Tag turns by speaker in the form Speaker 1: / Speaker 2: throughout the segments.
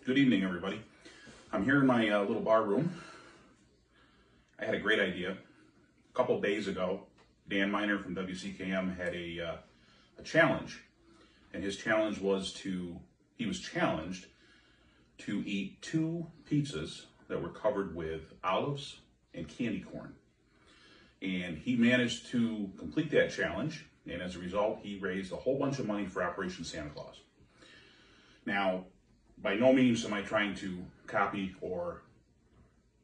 Speaker 1: Good evening, everybody. I'm here in my little bar room. I had a great idea. A couple of days ago, Dan Miner from WCKM had a challenge. And his challenge was he was challenged to eat 2 pizzas that were covered with olives and candy corn. And he managed to complete that challenge. And as a result, he raised a whole bunch of money for Operation Santa Claus. Now, by no means am I trying to copy or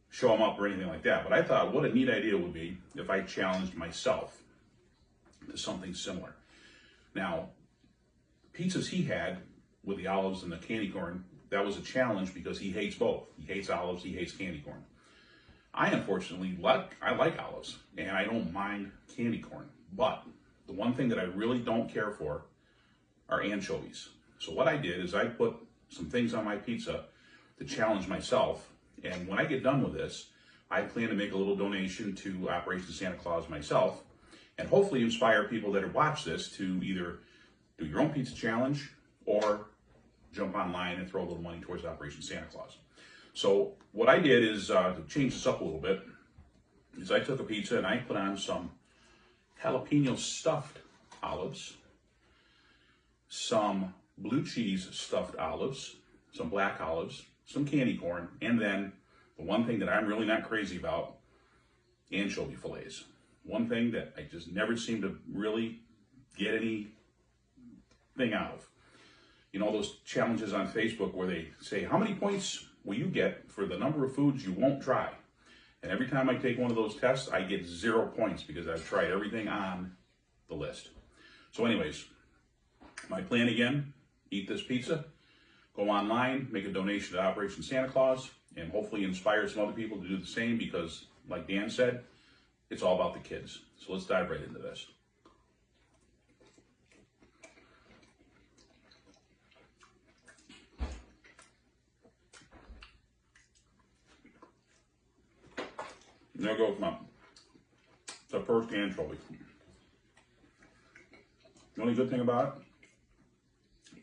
Speaker 1: show him up or anything like that, but I thought what a neat idea it would be if I challenged myself to something similar. Now, pizzas he had with the olives and the candy corn, that was a challenge because he hates both. He hates olives, he hates candy corn. I unfortunately like olives and I don't mind candy corn, but the one thing that I really don't care for are anchovies. So what I did is I put some things on my pizza to challenge myself, and when I get done with this, I plan to make a little donation to Operation Santa Claus myself, and hopefully inspire people that watch this to either do your own pizza challenge or jump online and throw a little money towards Operation Santa Claus. So what I did is, to change this up a little bit, is I took a pizza and I put on some jalapeno stuffed olives, some blue cheese stuffed olives, some black olives, some candy corn, and then the one thing that I'm really not crazy about, anchovy fillets. One thing that I just never seem to really get anything out of. You know those challenges on Facebook where they say, how many points will you get for the number of foods you won't try? And every time I take one of those tests, I get 0 points because I've tried everything on the list. So anyways, my plan again, eat this pizza, go online, make a donation to Operation Santa Claus, and hopefully inspire some other people to do the same because, like Dan said, it's all about the kids. So let's dive right into this. And there goes the first anchovy. The only good thing about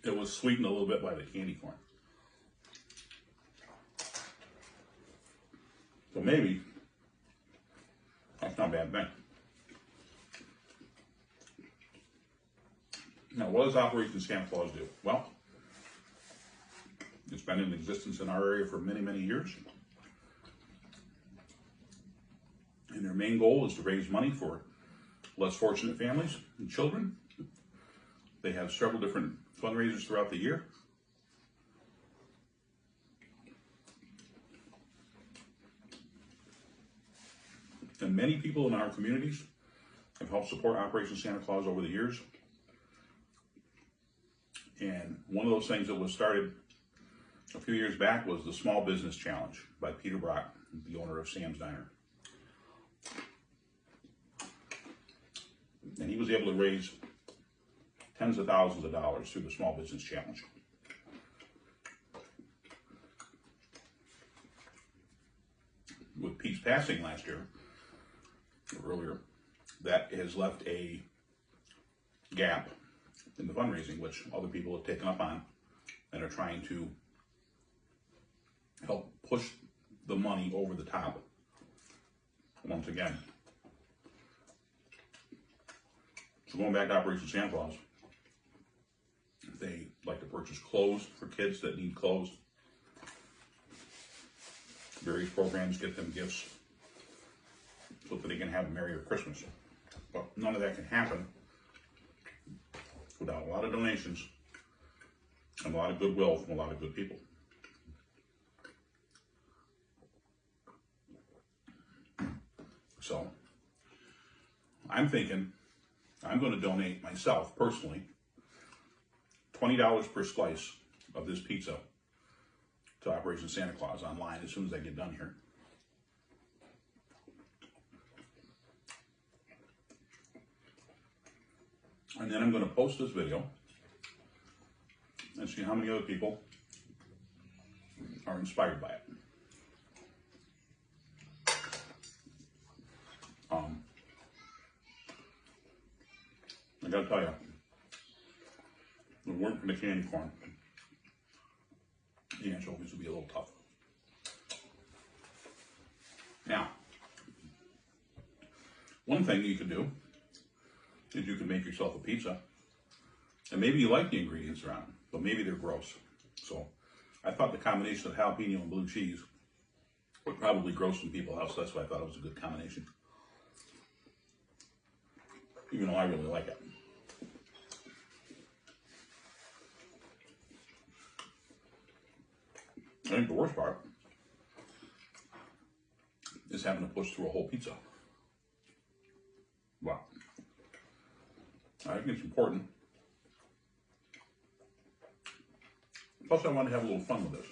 Speaker 1: it was sweetened a little bit by the candy corn. So maybe that's not a bad thing. Now, what does Operation Santa Claus do? Well, it's been in existence in our area for many, many years. And their main goal is to raise money for less fortunate families and children. They have several different fundraisers throughout the year. And many people in our communities have helped support Operation Santa Claus over the years. And one of those things that was started a few years back was the Small Business Challenge by Peter Brock, the owner of Sam's Diner. And he was able to raise tens of thousands of dollars through the Small Business Challenge. With Pete's passing last year, or earlier, that has left a gap in the fundraising, which other people have taken up on and are trying to help push the money over the top once again. So going back to Operation Santa Claus, they like to purchase clothes for kids that need clothes. Various programs get them gifts so that they can have a merrier Christmas. But none of that can happen without a lot of donations and a lot of goodwill from a lot of good people. So I'm thinking I'm going to donate myself personally $20 per slice of this pizza to Operation Santa Claus online as soon as I get done here. And then I'm going to post this video and see how many other people are inspired by it. I gotta tell you, if it weren't for the candy corn, the anchovies will be a little tough. Now, one thing you could do is you can make yourself a pizza, and maybe you like the ingredients around, but maybe they're gross. So I thought the combination of jalapeno and blue cheese would probably gross some people out, so that's why I thought it was a good combination. Even though I really like it. I think the worst part is having to push through a whole pizza. Wow. I think it's important. Plus, I want to have a little fun with this.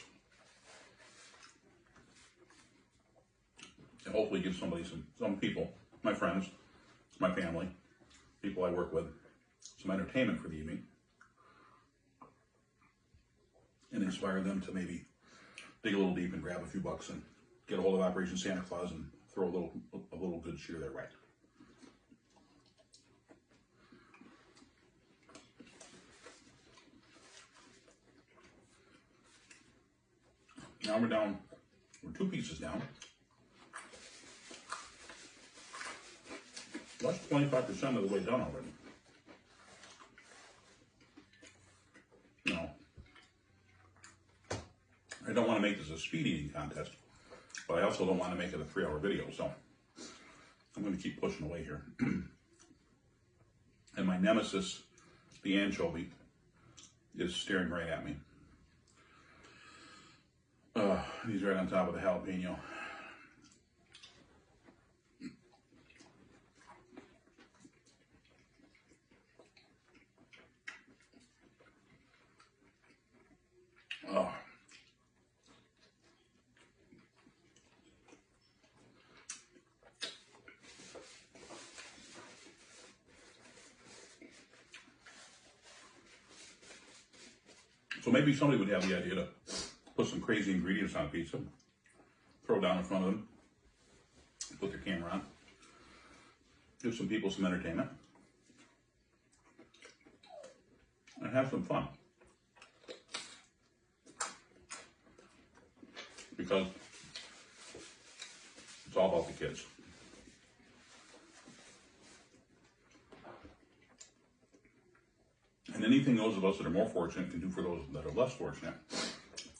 Speaker 1: And hopefully give somebody, some people, my friends, my family, people I work with, some entertainment for the evening. And inspire them to maybe dig a little deep and grab a few bucks and get a hold of Operation Santa Claus and throw a little good cheer their way. Now we're 2 pieces down. That's 25% of the way done already. No. I don't want to make this a speed eating contest, but I also don't want to make it a 3-hour video, so I'm going to keep pushing away here. And my nemesis, the anchovy, is staring right at me. He's right on top of the jalapeno. So maybe somebody would have the idea to put some crazy ingredients on a pizza, throw it down in front of them, put their camera on, give some people some entertainment, and have some fun. Because it's all about the kids. And anything those of us that are more fortunate can do for those that are less fortunate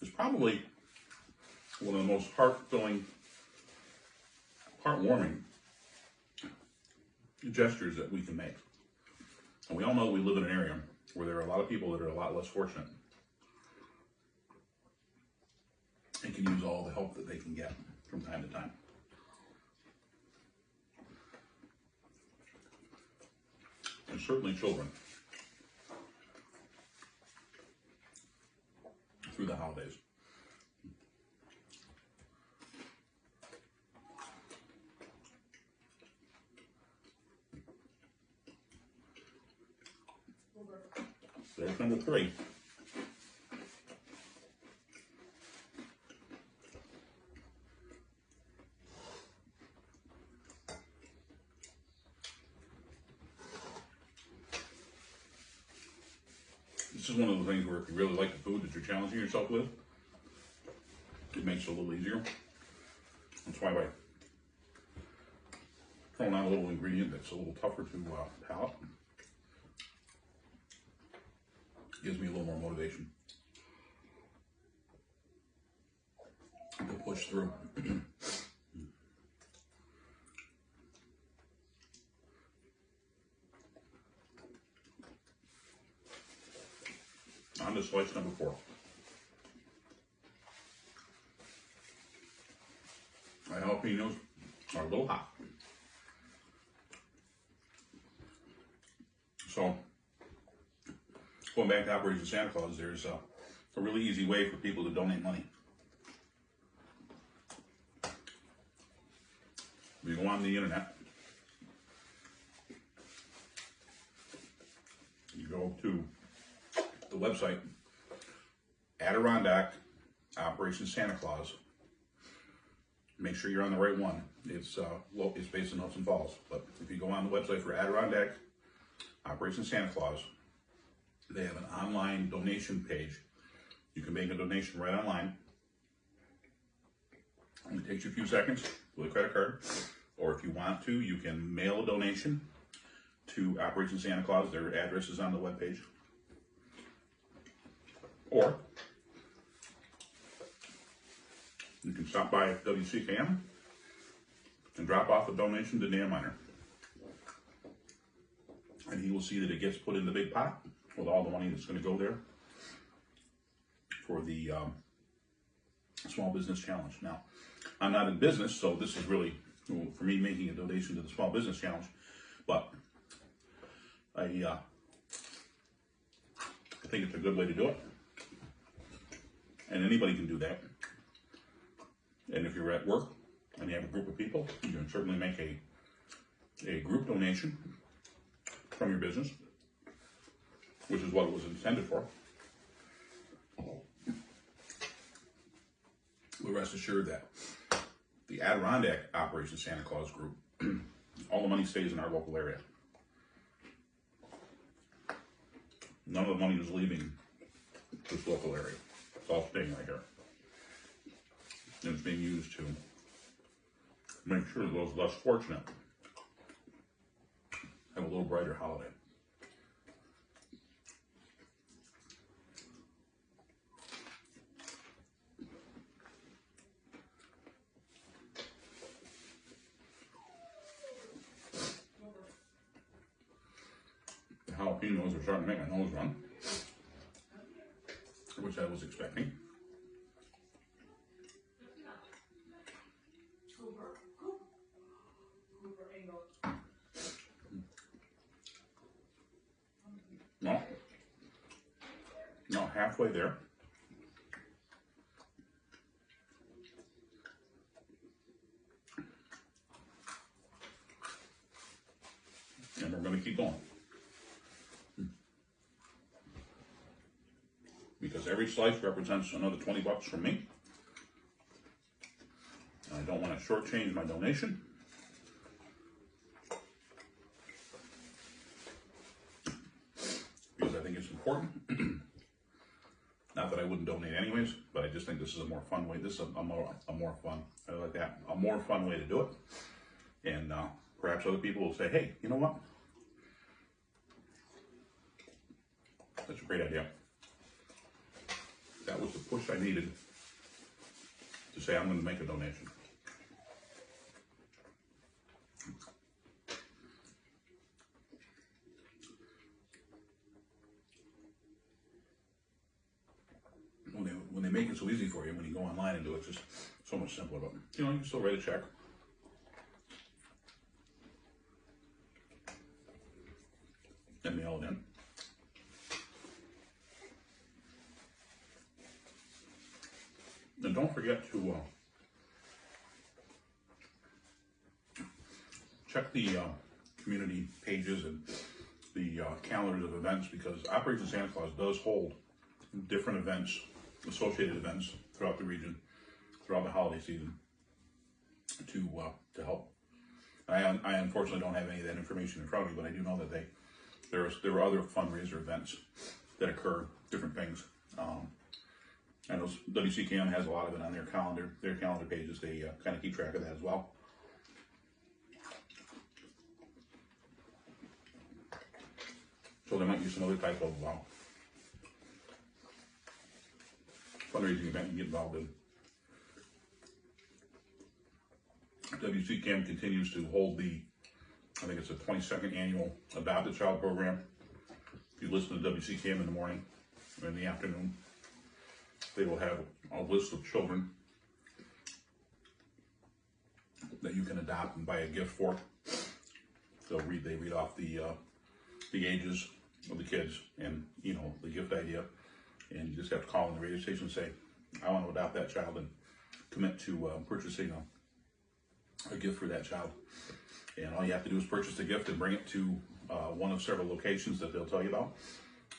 Speaker 1: is probably one of the most heartwarming gestures that we can make. And we all know we live in an area where there are a lot of people that are a lot less fortunate and can use all the help that they can get from time to time. And certainly children. Through the holidays. There's number 3. This is one of the things where if you really like the food that you're challenging yourself with, it makes it a little easier. That's why by throwing out a little ingredient that's a little tougher to palate, gives me a little more motivation to push through. On to slice number 4. My jalapenos are a little hot. So, going back to Operation Santa Claus, there's a really easy way for people to donate money. You go on the internet, you go to the website, Adirondack Operation Santa Claus. Make sure you're on the right one. It's based in Hudson Falls, but if you go on the website for Adirondack Operation Santa Claus, they have an online donation page. You can make a donation right online. It takes you a few seconds with a credit card. Or if you want to, you can mail a donation to Operation Santa Claus. Their address is on the webpage. Or you can stop by WCKM and drop off a donation to Dan Miner. And he will see that it gets put in the big pot with all the money that's going to go there for the Small Business Challenge. Now, I'm not in business, so this is really, for me, making a donation to the Small Business Challenge. But I think it's a good way to do it. And anybody can do that. And if you're at work and you have a group of people, you can certainly make a group donation from your business, which is what it was intended for. But rest assured that the Adirondack Operation Santa Claus group, all the money stays in our local area. None of the money is leaving this local area. It's all staying right here. And it's being used to make sure those less fortunate have a little brighter holiday. The jalapenos are starting to make my nose run, which I was expecting. No, halfway there. And we're going to keep going. Because every slice represents another 20 bucks from me. And I don't want to shortchange my donation. Because I think it's important. Not that I wouldn't donate anyways, but I just think this is a more fun way. This is a more fun, I like that, a more fun way to do it. And perhaps other people will say, hey, you know what? That's a great idea. That was the push I needed to say I'm going to make a donation. When they make it so easy for you, when you go online and do it, it's just so much simpler. But you know, you can still write a check. And mail it in. And don't forget to check the community pages and the calendars of events, because Operation Santa Claus does hold different events, associated events throughout the region, throughout the holiday season, to help. I unfortunately don't have any of that information in front of me, but I do know that there are other fundraiser events that occur, different things. I know WCKM has a lot of it on their calendar pages. They kind of keep track of that as well. So there might be some other type of fundraising event you get involved in. WCKM continues to hold I think it's the 22nd annual Adopt a Child program. If you listen to WCKM in the morning or in the afternoon, they will have a list of children that you can adopt and buy a gift for. They read off the ages of the kids and, you know, the gift idea. And you just have to call in the radio station and say, I want to adopt that child, and commit to purchasing a gift for that child. And all you have to do is purchase the gift and bring it to one of several locations that they'll tell you about.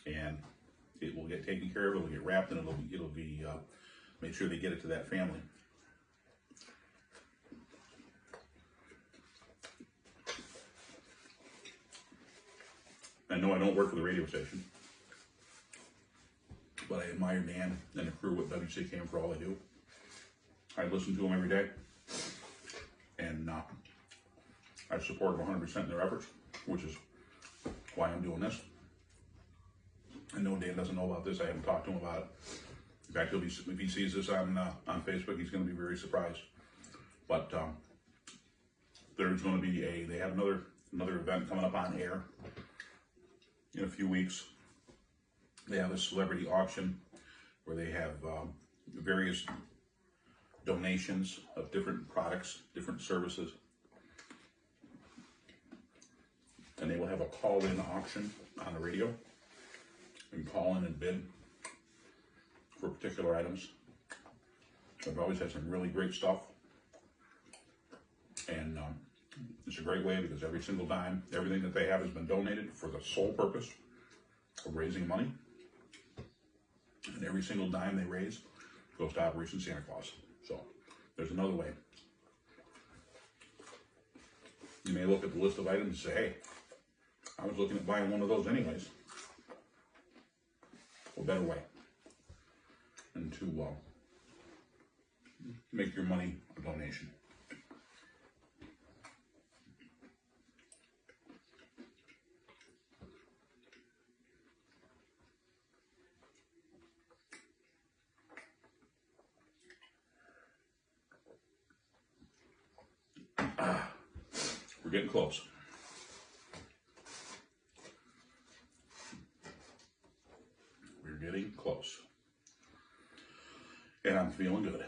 Speaker 1: And it will get taken care of, it will get wrapped, and it'll be make sure they get it to that family. I know I don't work for the radio station, but I admire Dan and the crew at WCKM for all they do. I listen to them every day, and I support them 100% in their efforts, which is why I'm doing this. I know Dan doesn't know about this. I haven't talked to him about it. In fact, if he sees this on Facebook, he's going to be very surprised. But there's going to be they have another event coming up on air in a few weeks. They have a celebrity auction where they have various donations of different products, different services. And they will have a call-in auction on the radio. You can call in and bid for particular items. They've always had some really great stuff. And it's a great way because every single dime, everything that they have has been donated for the sole purpose of raising money. And every single dime they raise goes to Operation Santa Claus. So there's another way. You may look at the list of items and say, hey, I was looking at buying one of those anyways. A better way. And to make your money a donation. We're getting close. We're getting close. And I'm feeling good.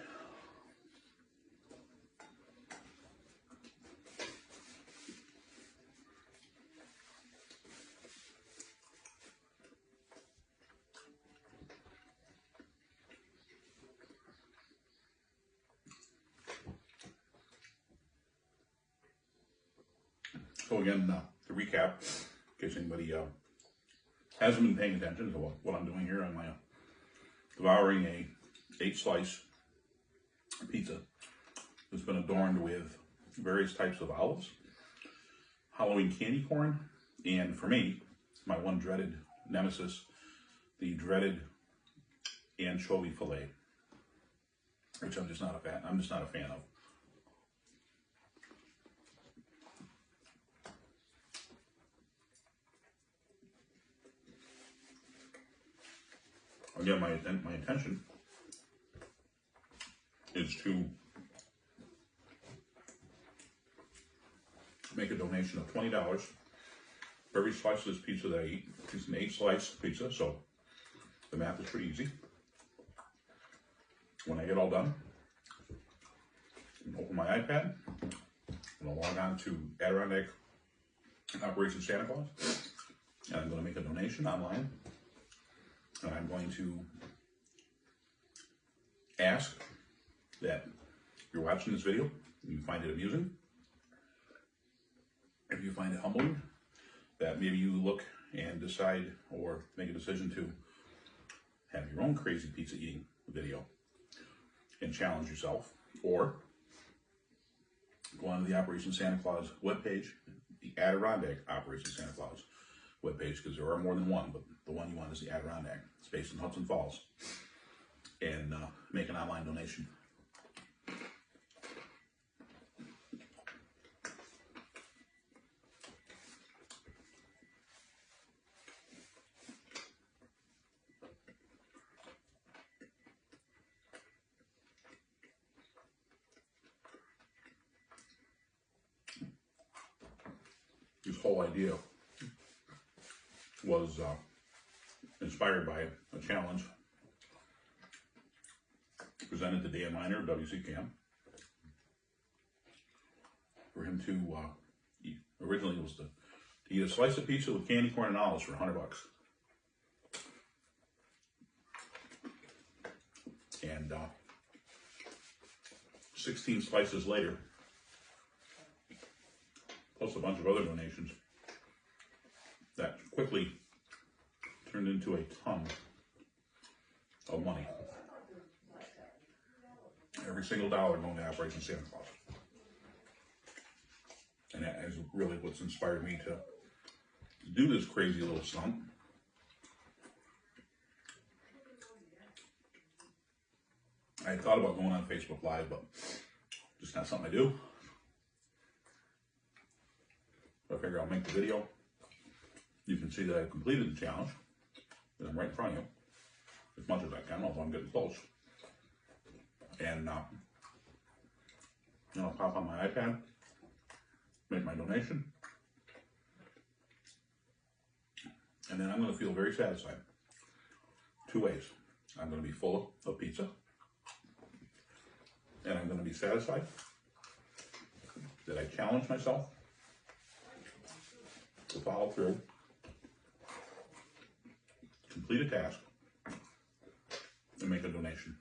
Speaker 1: So again, to recap, in case anybody hasn't been paying attention to what I'm doing here, I'm devouring a 8-slice pizza that's been adorned with various types of olives, Halloween candy corn, and for me, my one dreaded nemesis, the dreaded anchovy fillet, which I'm just not a fan of. Again, my intention is to make a donation of $20 for every slice of this pizza that I eat. It's an 8-slice pizza, so the math is pretty easy. When I get all done, I'm gonna open my iPad, I'm gonna log on to Adirondack Operation Santa Claus, and I'm gonna make a donation online. And I'm going to ask that if you're watching this video, you find it amusing, if you find it humbling, that maybe you look and decide or make a decision to have your own crazy pizza eating video and challenge yourself, or go onto the Operation Santa Claus webpage, the Adirondack Operation Santa Claus webpage, because there are more than one, but the one you want is the Adirondack. It's based in Hudson Falls, and make an online donation. This whole idea was inspired by a challenge presented to Dan Miner of WCKM for him to eat. Originally it was to eat a slice of pizza with candy corn and olives for $100. And 16 slices later, plus a bunch of other donations, that quickly turned into a ton of money. Every single dollar going to Operation Santa Claus. And that is really what's inspired me to do this crazy little stunt. I had thought about going on Facebook Live, but just not something I do. So I figure I'll make the video. You can see that I've completed the challenge, and I'm right in front of you, as much as I can, although I'm getting close. And then I'll pop on my iPad, make my donation, and then I'm going to feel very satisfied. Two ways. I'm going to be full of pizza, and I'm going to be satisfied that I challenged myself to follow through, complete a task, and make a donation.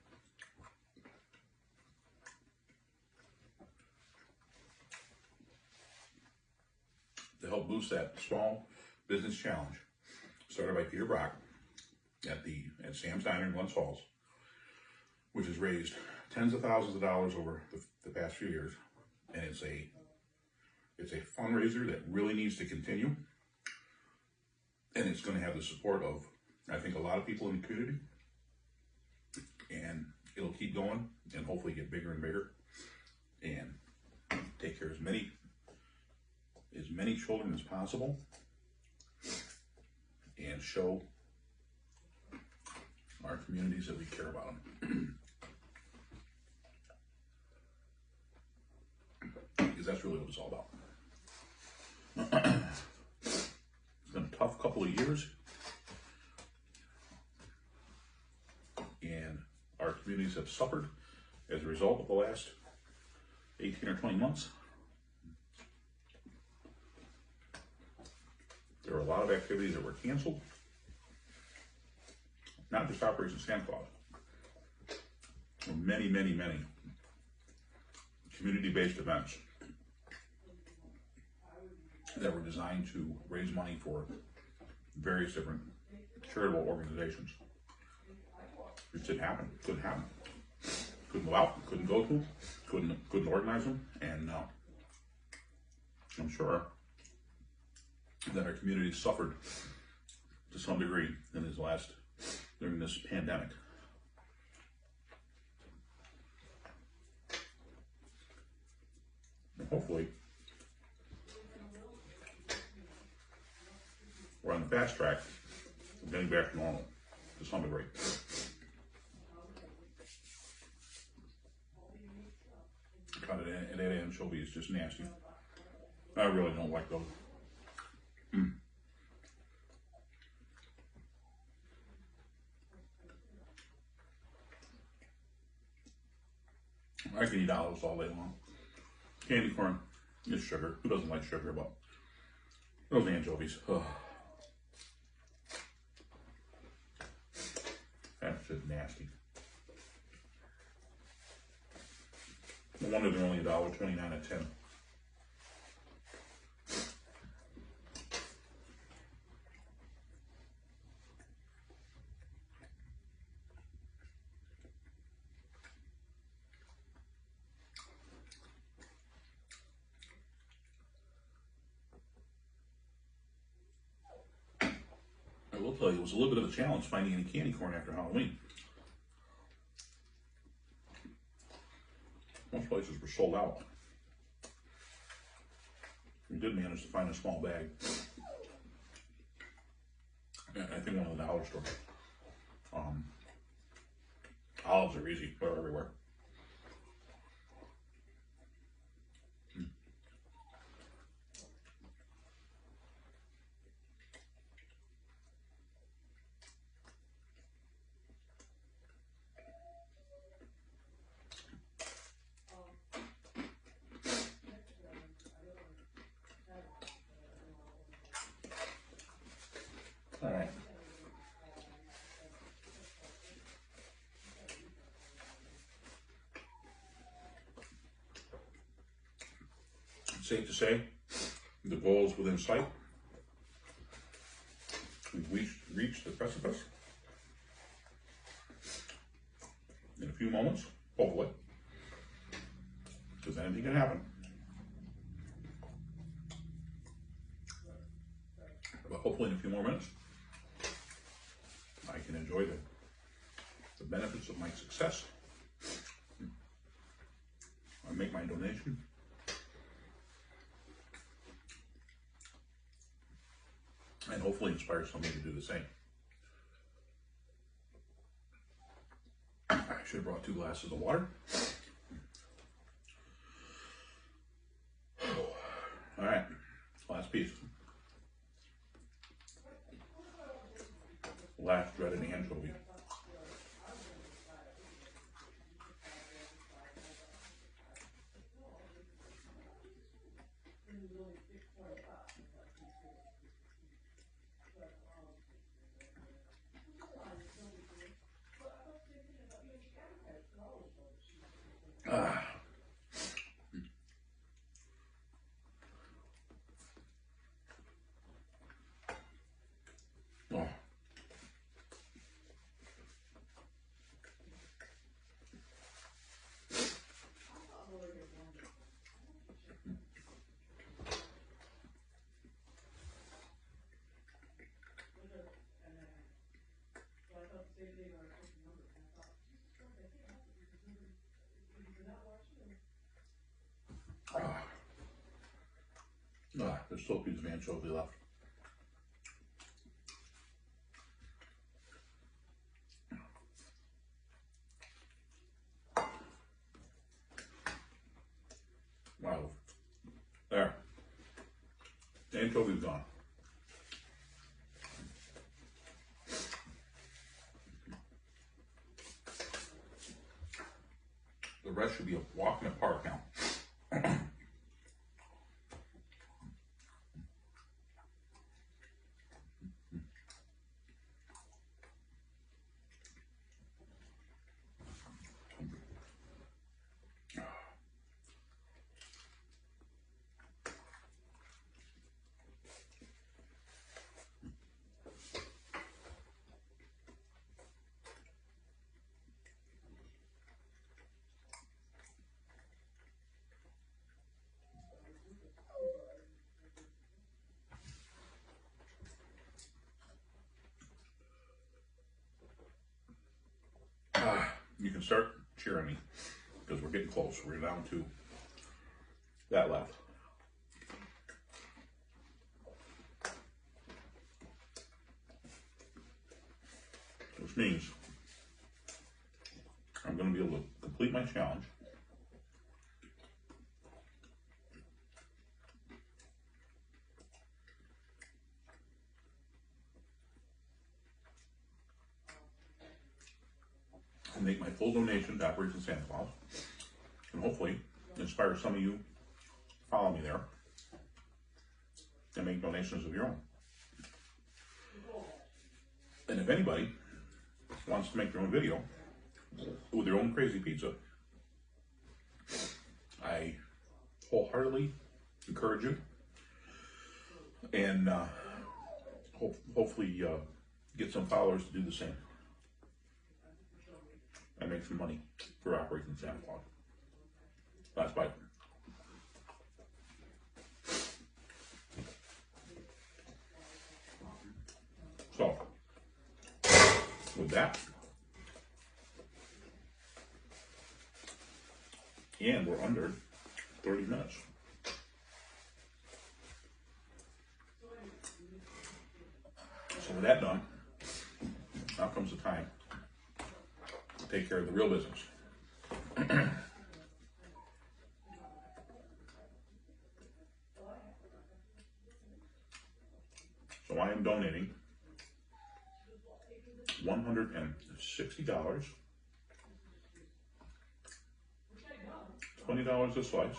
Speaker 1: To help boost that small business challenge started by Peter Brock at Sam's Diner in Glens Falls, which has raised tens of thousands of dollars over the past few years, and it's a fundraiser that really needs to continue, and it's going to have the support of, I think, a lot of people in the community, and it'll keep going and hopefully get bigger and bigger and take care of as many children as possible and show our communities that we care about them. Because that's really what it's all about. It's been a tough couple of years, and our communities have suffered as a result of the last 18 or 20 months. There were a lot of activities that were canceled, not just Operation Santa Claus. There were many, many, many community-based events that were designed to raise money for various different charitable organizations. It just didn't happen. Couldn't happen. Couldn't go out. Couldn't go to. Couldn't organize them. And I'm sure that our community suffered to some degree during this pandemic. And hopefully, we're on the fast track of getting back to normal to some degree. God, that anchovy is just nasty. I really don't like those. I can eat olives all day long. Candy corn is sugar. Who doesn't like sugar? But those anchovies, that's just nasty. No wonder they're only $1.29 a tin. I will tell you, it was a little bit of a challenge finding any candy corn after Halloween. Most places were sold out. We did manage to find a small bag. I think one of the dollar stores. Olives are easy. They're everywhere. All right. It's safe to say the goal is within sight. We've reached the precipice. In a few moments, hopefully, because anything can happen. But hopefully in a few more minutes, I can enjoy the benefits of my success make my donation. And hopefully inspire somebody to do the same. I should have brought 2 glasses of water. All right, last piece. Last dreaded anchovy. Ah. Oh. There's still a piece of anchovy left. Wow. There. The anchovy's gone. The rest should be a walk in the park now. You can start cheering me because we're getting close. We're down to that left. Which means I'm going to be able to complete my challenge. And make my full donation to Operation Santa Claus. And hopefully inspire some of you to follow me there and make donations of your own. And if anybody wants to make their own video with their own crazy pizza, I wholeheartedly encourage you, and hopefully get some followers to do the same and make some money for Operation Santa Claus. Last bite. So, with that, and we're under 30 minutes. So with that done, now comes the time to take care of the real business. So I am donating $160, $20 a slice.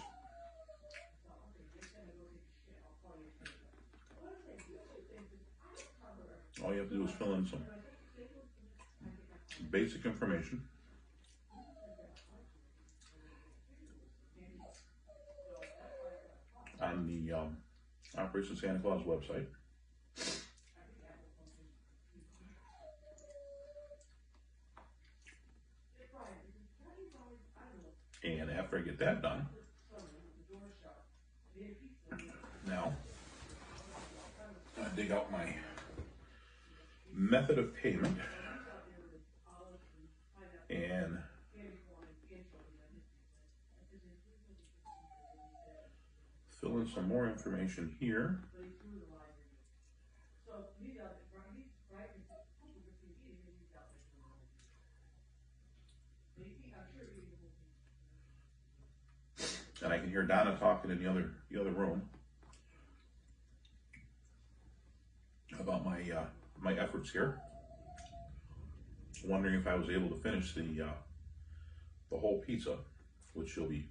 Speaker 1: All you have to do is fill in some basic information. On the Operation Santa Claus website. And after I get that done, now I dig out my method of payment, and fill in some more information here. And I can hear Donna talking in the other room about my efforts here. Wondering if I was able to finish the whole pizza, which she'll be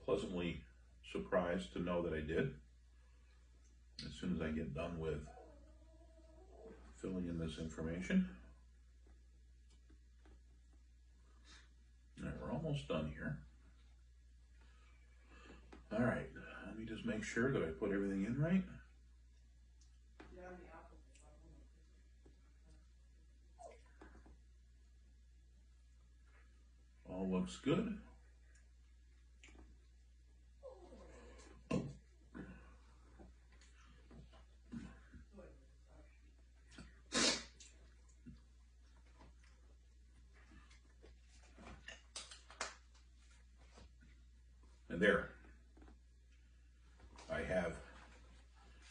Speaker 1: pleasantly surprised to know that I did as soon as I get done with filling in this information. All right, we're almost done here. All right, let me just make sure that I put everything in right. All looks good. And there, I have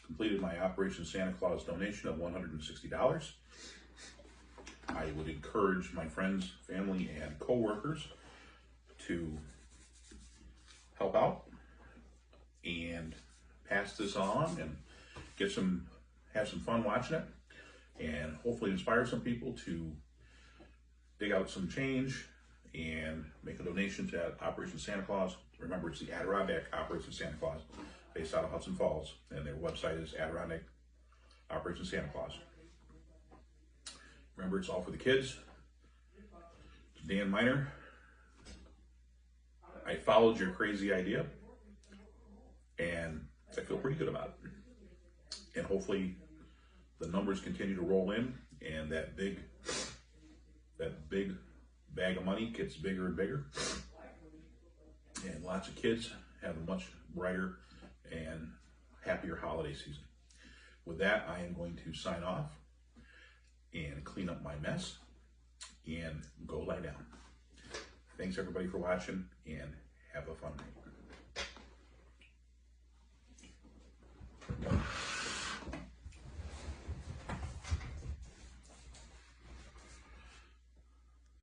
Speaker 1: completed my Operation Santa Claus donation of $160. I would encourage my friends, family, and co-workers to help out and pass this on and have some fun watching it, and hopefully inspire some people to dig out some change and make a donation to Operation Santa Claus. Remember, it's the Adirondack Operation Santa Claus, based out of Hudson Falls, and their website is Adirondack Operation Santa Claus. Remember, it's all for the kids. It's Dan Miner. I followed your crazy idea, and I feel pretty good about it. And hopefully the numbers continue to roll in, and that big bag of money gets bigger and bigger, and lots of kids have a much brighter and happier holiday season. With that, I am going to sign off and clean up my mess and go lie down. Thanks everybody for watching, and have a fun night.